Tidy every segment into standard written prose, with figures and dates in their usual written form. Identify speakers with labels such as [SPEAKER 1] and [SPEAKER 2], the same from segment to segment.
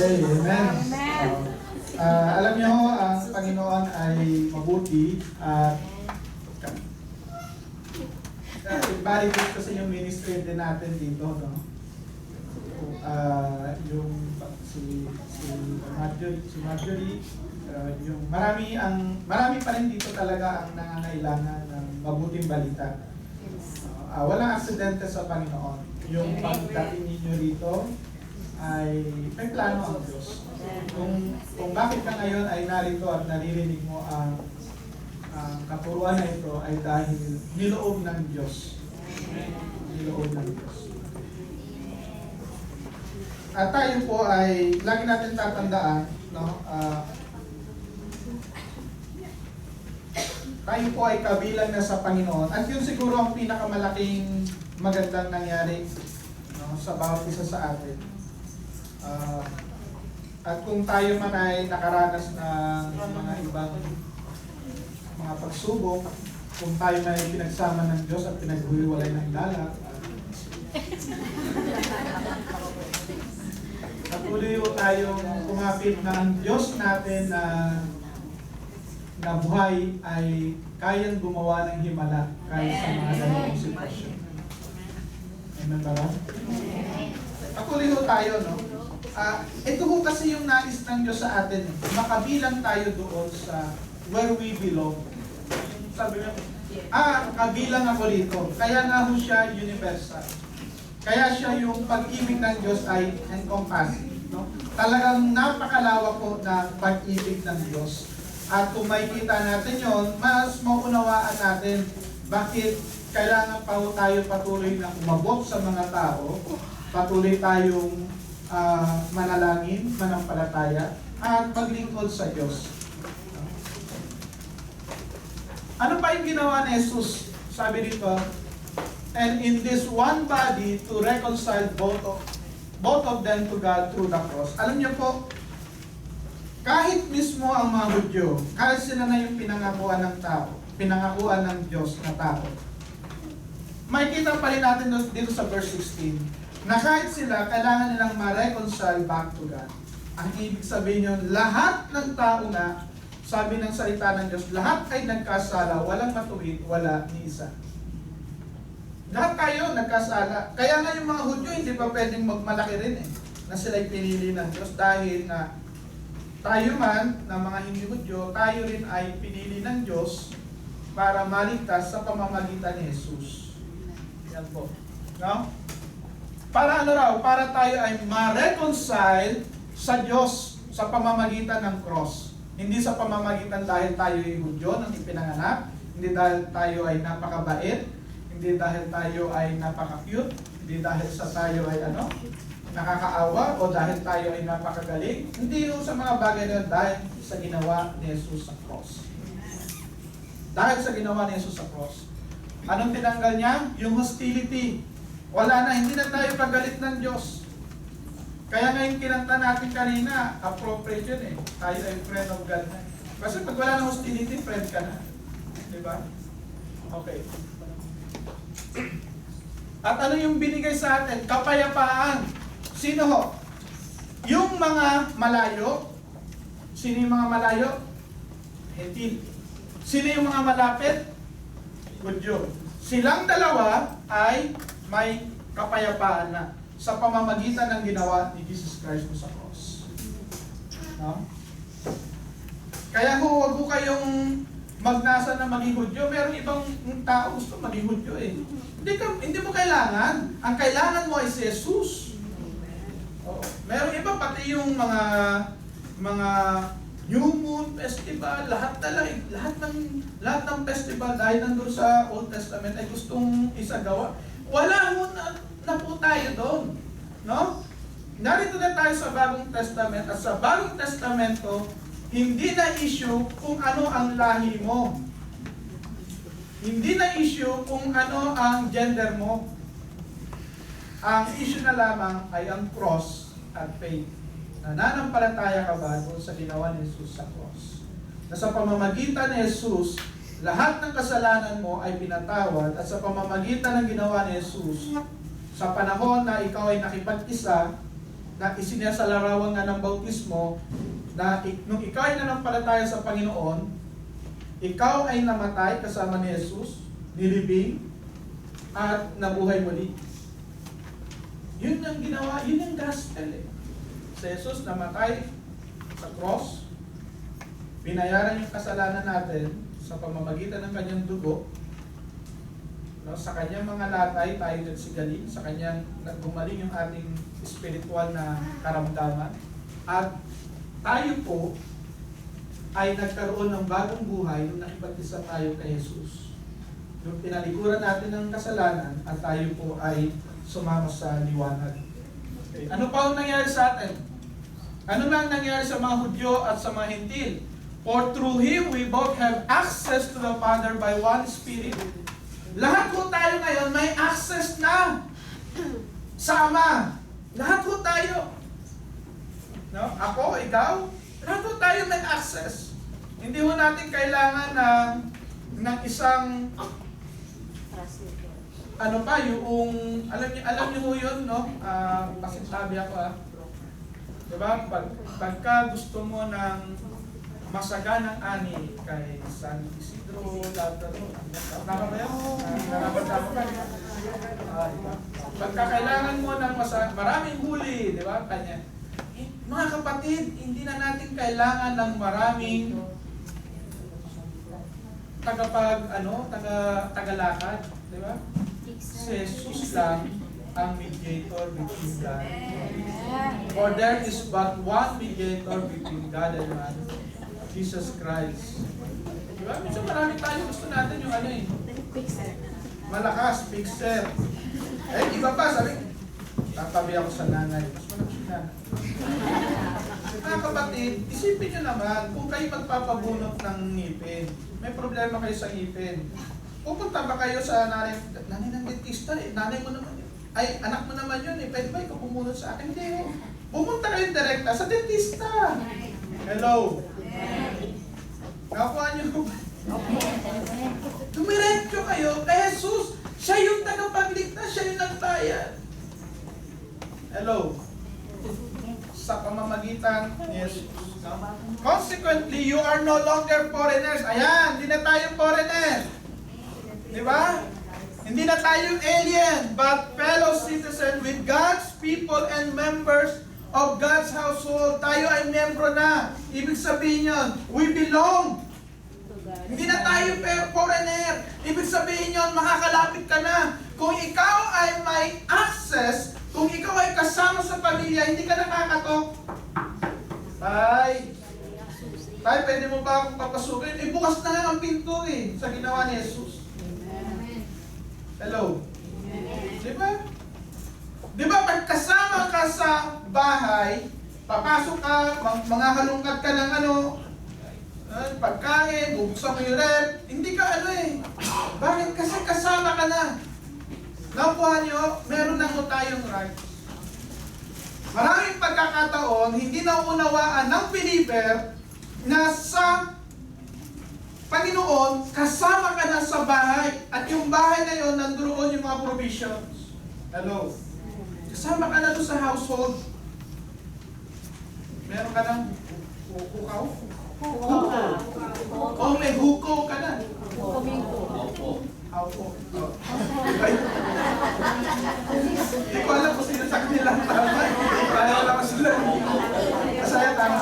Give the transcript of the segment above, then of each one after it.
[SPEAKER 1] Okay, amen. Alam niyo, ang Panginoon ay mabuti at validate kasi yung ministry din natin dito, no? Yung si Marjorie, yung marami pa rin dito talaga ang nangangailangan ng mabuting balita. Walang aksidente sa Panginoon. Yung pagdating ninyo rito ay may plano ang Diyos. Kung bakit ka ngayon ay narito at naririnig mo ang katuruan na ito ay dahil niloob ng Diyos. Niloob ng Diyos. At tayo po ay lagi natin tatandaan, no? Tayo po ay kabilang na sa Panginoon. At yun siguro ang pinakamalaking magandang nangyari, no, sa bawat isa sa atin. At kung tayo man ay nakaranas ng mga ibang mga pagsubok, kung tayo man ay pinagsama ng Diyos at pinaghuhiwalay ng dalat, patuloy po tayong kumapit na ang Diyos natin na buhay ay kayang gumawa ng himala kahit sa mga ganitong sitwasyon. Amen ba? Patuloy po tayo, no? Ito po kasi yung nais ng Diyos sa atin. Makabilang tayo doon sa where we belong. Sabi niya, kabilang ako dito. Kaya nga ho siya universal. Kaya siya yung pag-ibig ng Diyos ay encompassing. No? Talagang napakalawak po na pag-ibig ng Diyos. At kung makikita natin yon, mas maunawaan natin bakit kailangan pa ho tayo patuloy na umabot sa mga tao, patuloy tayong manalangin, manampalataya, at maglingkod sa Diyos. Ano pa yung ginawa ni Jesus? Sabi dito, and in this one body to reconcile both of them to God through the cross. Alam niyo po, kahit mismo ang mga Hudyo, kahit sila na yung pinangakuan ng tao, pinangakuan ng Diyos na tao, makikita pa rin natin dito sa verse 16, na kahit sila, kailangan nilang ma-reconcile back to God. Ang ibig sabihin yun, lahat ng tao na, sabi ng salita ng Diyos, lahat ay nagkasala, walang matuwid, wala ni isa. Lahat tayo nagkasala. Kaya nga yung mga Hudyo, hindi pa pwedeng magmalaki rin na sila'y pinili ng Diyos dahil na tayo man, na mga hindi Hudyo, tayo rin ay pinili ng Diyos para maligtas sa pamamagitan ni Jesus. Yan po. No? Para ano raw? Para tayo ay ma-reconcile sa Diyos sa pamamagitan ng cross. Hindi sa pamamagitan dahil tayo ay Hudyo nang ipinanganak, hindi dahil tayo ay napakabait, hindi dahil tayo ay napaka-cute, hindi dahil sa tayo ay nakakaawa o dahil tayo ay napakagaling. Hindi yung sa mga bagay na dahil sa ginawa ni Jesus sa cross. Dahil sa ginawa ni Jesus sa cross. Anong tinanggal niya? Yung hostility. Wala na, hindi na tayo pagalit ng Diyos. Kaya nga yung kinanta natin kanina, appropriate yun Tayo ay friend of God na. Kasi pag wala na hostility, friend ka na. Diba? Okay. At ano yung binigay sa atin? Kapayapaan. Sino ho? Yung mga malayo. Sino yung mga malayo? Hentil. Sino yung mga malapit? Hudyo. Silang dalawa ay may kapayapaan na sa pamamagitan ng ginawa ni Jesus Christ sa cross. No? Kaya huwag ko kayong magnasa na maging Hudyo. Merong ibang tao gusto maging Hudyo Hindi mo kailangan. Ang kailangan mo ay si Jesus. Oo. Merong iba pati yung mga New Moon Festival, lahat ng festival dahil nandun sa Old Testament ay gustong isagawa. Wala mo na po tayo doon. No? Narito na tayo sa Bagong Testament at sa Bagong Testamento, hindi na issue kung ano ang lahi mo. Hindi na issue kung ano ang gender mo. Ang issue na lamang ay ang cross at faith. Nananampalataya ka ba doon sa ginawa ni Jesus sa cross? Na sa pamamagitan ni Jesus, lahat ng kasalanan mo ay pinatawad at sa pamamagitan ng ginawa ni Jesus, sa panahon na ikaw ay nakipag-isa, na isinasalarawan nga ng bautismo, na nung ikaw ay nanampalataya sa Panginoon, ikaw ay namatay kasama ni Jesus, nilibing, at nabuhay muli. Yun ang ginawa, yun ang gospel eh. Si Jesus namatay sa cross, binayaran yung kasalanan natin sa pamamagitan ng kanyang dugo. No, sa kanyang mga latay tayo nagsigaling, sa kanyang naggumaling yung ating spiritual na karamdaman. At tayo po ay nagkaroon ng bagong buhay nung nakipag-isa tayo kay Jesus. Yung pinalikuran natin ng kasalanan at tayo po ay sumama sa liwanag. Okay. Ano pa ang nangyari sa atin? Ano na ang nangyari sa mga Hudyo at sa mga Hintil? For through Him we both have access to the Father by one Spirit. Lahat po tayo ngayon may access na sa Ama. Lahat po tayo. No? Ako, ikaw, lahat po tayo may access. Hindi mo natin kailangan ng isang ano pa, yung alam niyo ho yun, no? Pasinsabi ako diba? Pagka gusto mo ng masaganang ani kay San Isidro, Lazaro, tama ba yun? Narabasama ka, diba? Diba? Pagka kailangan mo ng maraming huli, diba? Kanya. Mga kapatid, hindi na natin kailangan ng maraming tagalakad, diba? Si Jesus lang ang mediator between God. For there is but one mediator between God and man, Jesus Christ. Diba? Minsan marami tayo gusto natin yung malakas, fixer. Iba pa, sabi, tatabi ako sa nanay. Mas malaki si nanay. Mga kapatid, isipin nyo naman, kung kayo magpapabunot ng ngipin, may problema kayo sa ngipin, pupunta ba kayo sa nanay ng dentista nanay mo naman yun. Ay, anak mo naman yun pwede ba ikaw bumunot sa akin? Hindi. Pumunta kayo direkta sa dentista. Hello? Nakuha nyo ba? Dumiretso kayo kay Jesus. Siya yung tagapagligtas, siya yung nagbayad. Hello? Sa pamamagitan ni Jesus. Consequently, you are no longer foreigners. Ayan, hindi na tayo foreigner. Diba? Hindi na tayo alien, but fellow citizen with God's people and members of God's household. Tayo ay membro na. Ibig sabihin yun, we belong. Hindi na tayo foreigner. Ibig sabihin yun, makakalapit ka na. Kung ikaw ay may access, kung ikaw ay kasama sa pamilya, hindi ka nakakatok. Tay, pwede mo ba akong papasukin? Bukas na nga ang pinto sa ginawa ni Jesus. Hello? Diba? Diba pag kasama ka sa bahay, papasok ka, mga halungkat ka ng pagkain, bubuksan mo yung rep, hindi ka Bakit? Kasi kasama ka na. Nakuha nyo, meron na ho tayong rights. Maraming pagkakataon, hindi naunawaan ng believer na sa Panginoon, kasama ka na sa bahay. At yung bahay na yun, nandoon yung mga provisions. Hello? Kasama ka na doon sa household. Meron ka ng hukaw? Hukaw. O may hukaw ka na. Haupo. Hindi ko alam kung sino sa kanila ang tama. Kaya lang sila. Masaya tama.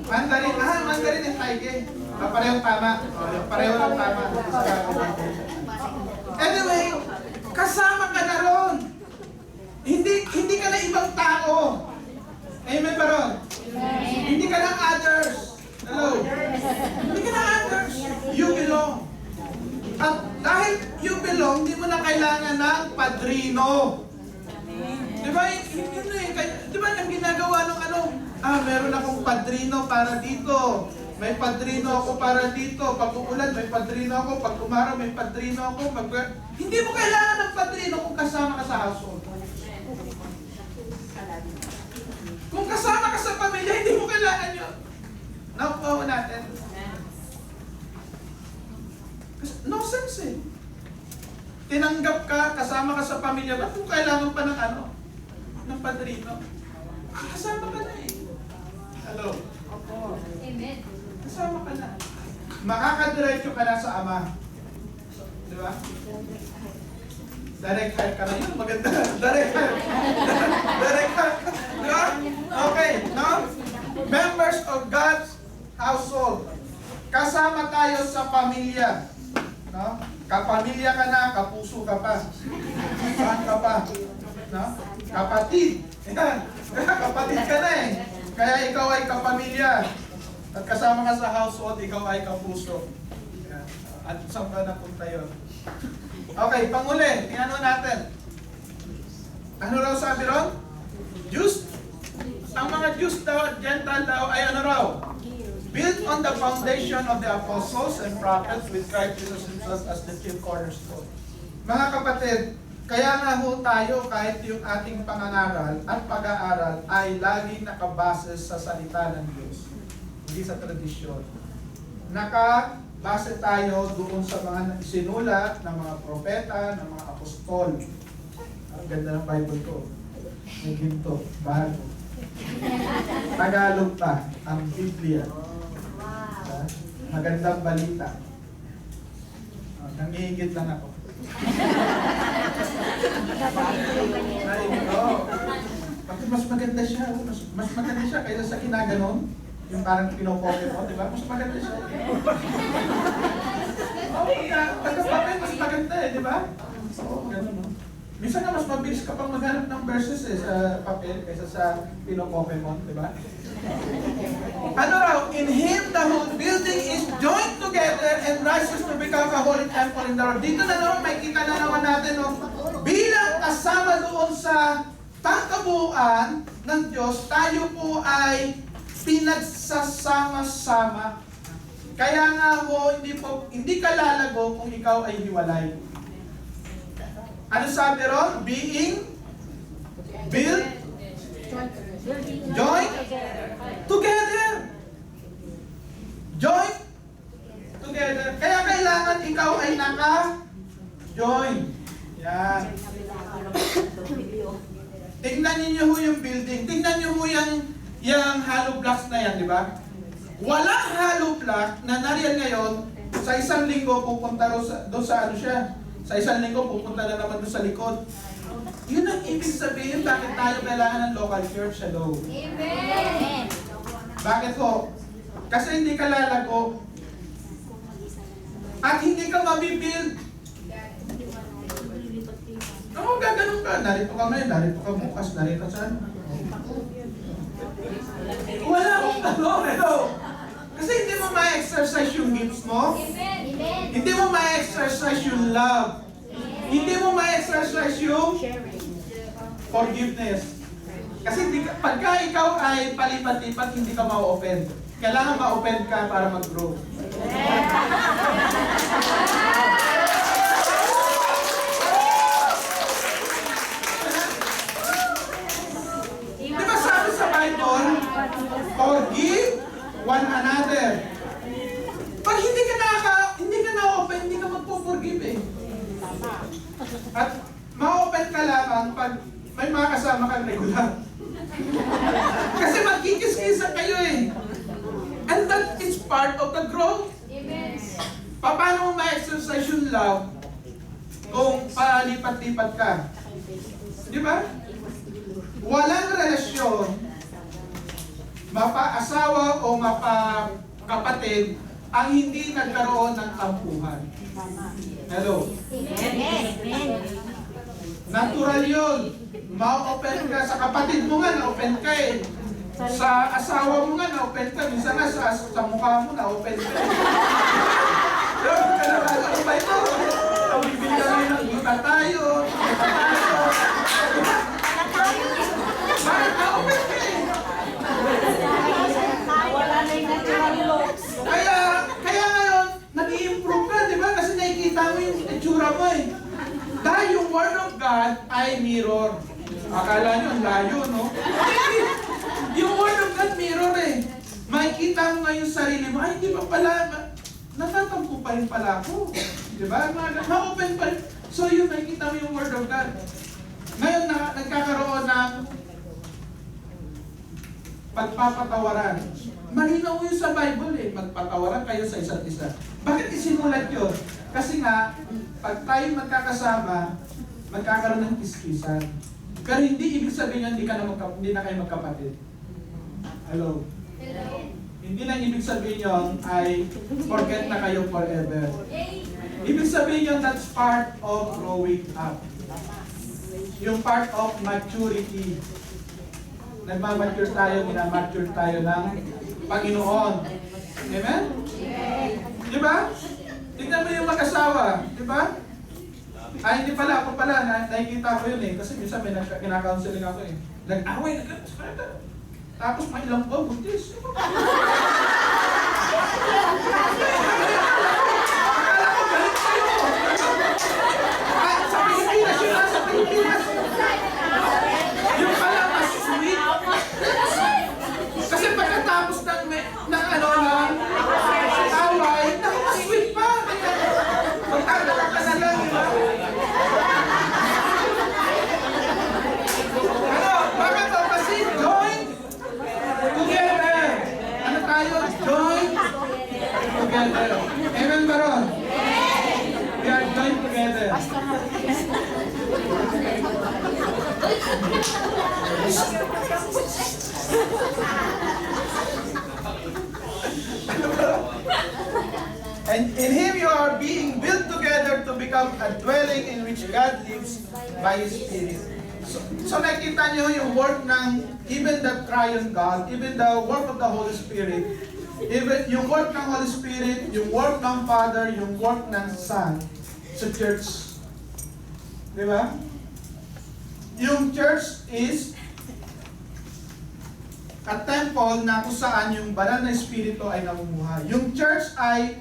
[SPEAKER 1] Mandarin. Mandarin yung taige. Parehong tama. Pareho lang tama. Anyway, kasama ka na ron. Hindi ka na ibang tao. Amen ba ron? Hindi ka na others. Hello? Hindi ka na others. You belong. At dahil you belong, hindi mo na kailangan ng padrino. Diba? Diba ang ginagawa ng meron akong padrino para dito. May padrino ako para dito. Pag uulan, may padrino ako. Pag umaraw, may padrino ako. Hindi mo kailangan ng padrino kung kasama ka sa household. Kung kasama ka sa pamilya, hindi mo kailangan yun. Nakuha natin. No sense tinanggap ka, kasama ka sa pamilya, ba't mo kailangan pa ng ano? Ng padrino? Kasama ka na eh. Hello?
[SPEAKER 2] Amen.
[SPEAKER 1] Kasama ka na. Makakadiretso ka na sa Ama. Di ba? Direct hire ka na yun. Maganda. Direct hire. Direct hire. Di ba? Okay. Now, members of God's household. Kasama tayo sa pamilya. No? Kapamilya ka na, kapuso ka pa. Saan ka pa? No? Kapatid. Yan. Kapatid ka na eh. Kaya ikaw ay kapamilya. At kasama ka sa household, ikaw ay kapuso. Yan. At saan ka napunta yun? Okay, panguli. Tingnan natin. Ano raw sabi ron? Jews. Ang mga Jews daw at Gentile daw ay ano raw? Built on the foundation of the apostles and prophets with Christ Jesus himself as the chief cornerstone. Mga kapatid, kaya nga ho tayo kahit yung ating pangangaral at pag-aaral ay laging nakabase sa salita ng Diyos, hindi sa tradisyon. Nakabase tayo doon sa mga isinulat ng mga propeta, ng mga apostol. Ang ganda ng Bible ko. May ginto, bago. Tagalog pa, ang Biblia. Magandang balita. Nangihigit lang ako. Bakit mas maganda siya? Mas maganda siya kaysa sa kinaganon? Yung parang pinopoke mo, di ba? Mas maganda siya. Pagkapapay, mas maganda eh, di ba? Oo, ganun no? Minsan nga mas mabilis ka pang maghanap ng verses eh, sa papel kaysa sa pinopoke mo, di ba? Ano raw? In Him the whole building is joined together and rises to become a holy temple in the Lord. Dito na naman, may kita na naman natin, no? Bilang kasama doon sa pangkabuuan ng Diyos, tayo po ay pinagsasama-sama. Kaya nga ho, hindi ka lalago kung ikaw ay hiwalay. Ano sabi ron? Being built, joined together. Join together. Kaya kailangan ikaw ay naka-join. Yan. Tingnan niyo ho yung building. Tingnan niyo ho yung hollow blocks na yan, di ba? Walang hollow block na nariyan ngayon, sa isang linggo pupunta doon sa ano siya. Sa isang linggo pupunta na naman doon sa likod. Yun ang ibig sabihin bakit tayo kailangan ng local church. Hello.
[SPEAKER 2] Amen.
[SPEAKER 1] Bakit ho? Kasi hindi ka lalago. At hindi ka mabibuild. Oo, gaganon ka. Narito ka ngayon, narito ka bukas, narito saan. Wala akong hello. Kasi hindi mo ma-exercise yung gifts mo.
[SPEAKER 2] Amen.
[SPEAKER 1] Hindi mo ma-exercise yung love. Hindi mo ma-exercise yung forgiveness. Kasi pagka ikaw ay palipat-lipat, hindi ka ma-offend. Kailangan ma-offend ka para mag-grow. Di ba sabi sa Bible, forgive one another. Pag hindi ka na-open, hindi ka magpo-forgive eh. At ma-open ka lamang pag may mga kasama kang regular. Kasi magkikis-kisan kayo eh. And that is part of the growth.
[SPEAKER 2] Amen.
[SPEAKER 1] Paano mo ma-exercise yung love kung palipat-lipat ka? Di ba? Walang relasyon, mapa-asawa o mapa-kapatid, ang hindi nagkaroon ng tampuhan. Hello? Natural yun. Ma-open ka sa kapatid mo nga, na-open ka eh. Sa asawa mo nga, na-open ka. Minsan nga sa mukha mo, na-open ka. Pero kung ka naman, ano ba ito? Tawibig kami ng kita tayo. Bakit na-open ka eh?
[SPEAKER 2] Wala na yung natural looks.
[SPEAKER 1] Kaya ngayon, nag-i-improve ka, di ba? Kasi nakikita mo yung itsura mo eh. Dahil yung Word of God ay mirror. Akala nyo, ang layo, no? Yung Word of God mirror eh. Makikita mo nga yung sarili mo, ay, di ba pala, natatampo pa rin pala ako. Di ba? Ma-open pa rin. So yun, nakikita mo yung Word of God. Ngayon na nagkakaroon ng pagpapatawaran. Malinaw yun sa Bible eh, magpatawaran kayo sa isa't isa. Bakit isimulat yun? Kasi nga, pag tayo magkakasama, magkakaroon ng kiskisan. Pero hindi ibig sabihin yun, hindi na kayo magkapatid. Hello?
[SPEAKER 2] Hello.
[SPEAKER 1] Hindi lang ibig sabihin yun ay forget na kayo forever. Ibig sabihin yun, that's part of growing up. Yung part of maturity. Nagmamature tayo, minamature tayo ng Panginoon. Amen? Di ba? Tingnan mo yung mag-asawa. Di ba? Ay, hindi pala. Ako pala, nakikita ko yun eh. Kasi minsan may kinakaunseling ako eh. Nag-away, tapos may ilang buwan, buntis. Akala ko galit kayo. Ay, sa Pilipinas yun, sa Pilipinas. Yung pala mas sweet. Kasi pagkatapos ng away, mas sweet pa. Magkakaroon ka na lang, di ba? Ano? Bakit to? Kasi join together. Ano tayo? Join together. Amen ba ron? We are joined together. And in Him you are being built together to become a dwelling in which God lives by His Spirit. So nakita niyo yung work ng even the triune God, even the work of the Holy Spirit, even yung work ng Holy Spirit, yung work ng Father, yung work ng Son sa church. Di ba? Yung church is a temple na kung saan yung banal na Espiritu ay namumuhay. Yung church ay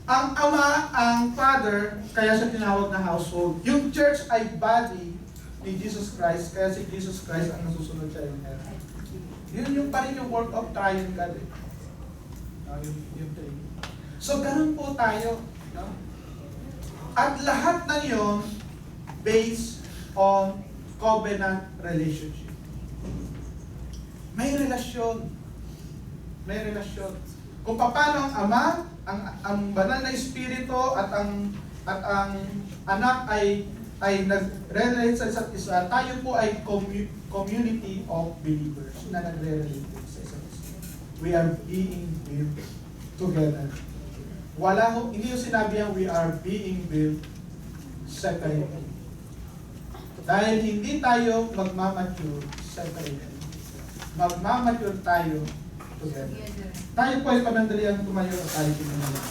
[SPEAKER 1] ang Ama, ang Father, kaya siya tinawag na household. Yung church ay body ni Jesus Christ, kaya si Jesus Christ ang nasusunod sa yung heaven. Yun yung pa rin yung work of triune God. Yung three. So, ganun po tayo. No? At lahat ng yun, based on covenant relationship. May relasyon. May relasyon. Kung paano ang Ama, ang banal na Espiritu at ang anak ay nagre-relate sa isa't isa, tayo po ay community of believers na nagre-relate sa isa't isa. We are being built together. Hindi yung sinabi yan, we are being built separated. Dahil hindi tayo magmamature separated. Magmamature tayo together. Tayo po ay panandalian tumayo at tayo pinanalaman.